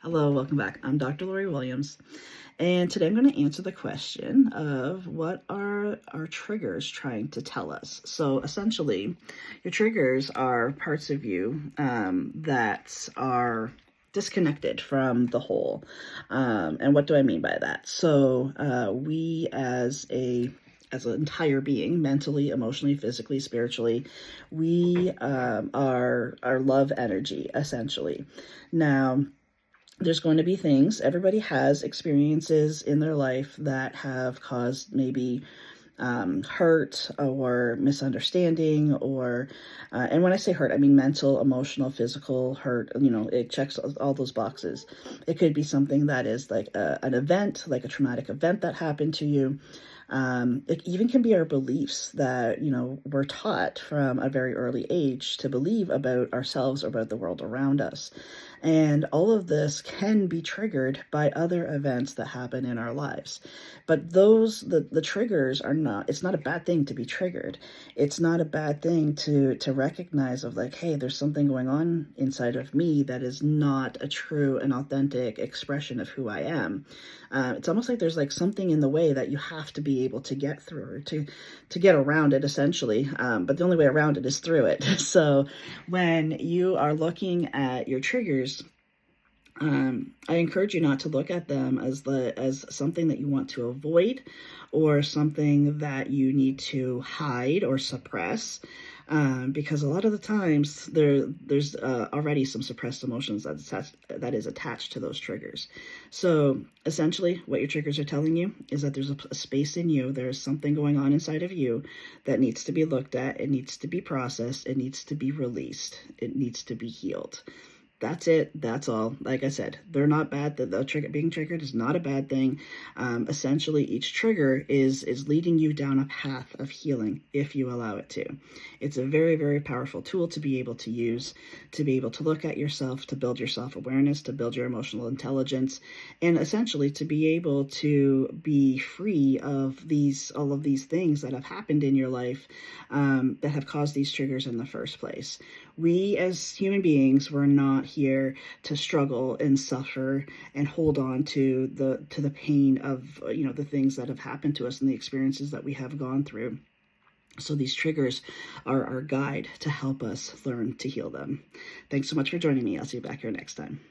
Hello, welcome back. I'm Dr. Lori Williams, and today I'm going to answer the question of what are our triggers trying to tell us. So essentially, your triggers are parts of you that are disconnected from the whole. And what do I mean by that? So we as an entire being, mentally, emotionally, physically, spiritually, we are love energy, essentially. Now, there's going to be things, everybody has experiences in their life that have caused maybe hurt or misunderstanding and when I say hurt, I mean mental, emotional, physical hurt. It checks all those boxes. It could be something that is like an event, like a traumatic event that happened to you. It even can be our beliefs that, we're taught from a very early age to believe about ourselves or about the world around us. And all of this can be triggered by other events that happen in our lives. But the triggers are not, it's not a bad thing to be triggered. It's not a bad thing to recognize of like, hey, there's something going on inside of me that is not a true and authentic expression of who I am. It's almost like there's like something in the way that you have to be able to get through, or to get around it, essentially. But the only way around it is through it. So when you are looking at your triggers, I encourage you not to look at them as something that you want to avoid or something that you need to hide or suppress, because a lot of the times there's already some suppressed emotions that is attached to those triggers. So essentially, what your triggers are telling you is that there's a space in you. There's something going on inside of you that needs to be looked at. It needs to be processed. It needs to be released. It needs to be healed. That's it. That's all. Like I said, they're not bad. Being triggered is not a bad thing. Essentially, each trigger is leading you down a path of healing if you allow it to. It's a very, very powerful tool to be able to use, to be able to look at yourself, to build your self-awareness, to build your emotional intelligence, and essentially to be able to be free of all of these things that have happened in your life that have caused these triggers in the first place. We as human beings were not here to struggle and suffer and hold on to the pain of the things that have happened to us and the experiences that we have gone through. So these triggers are our guide to help us learn to heal them. Thanks so much for joining me. I'll see you back here next time.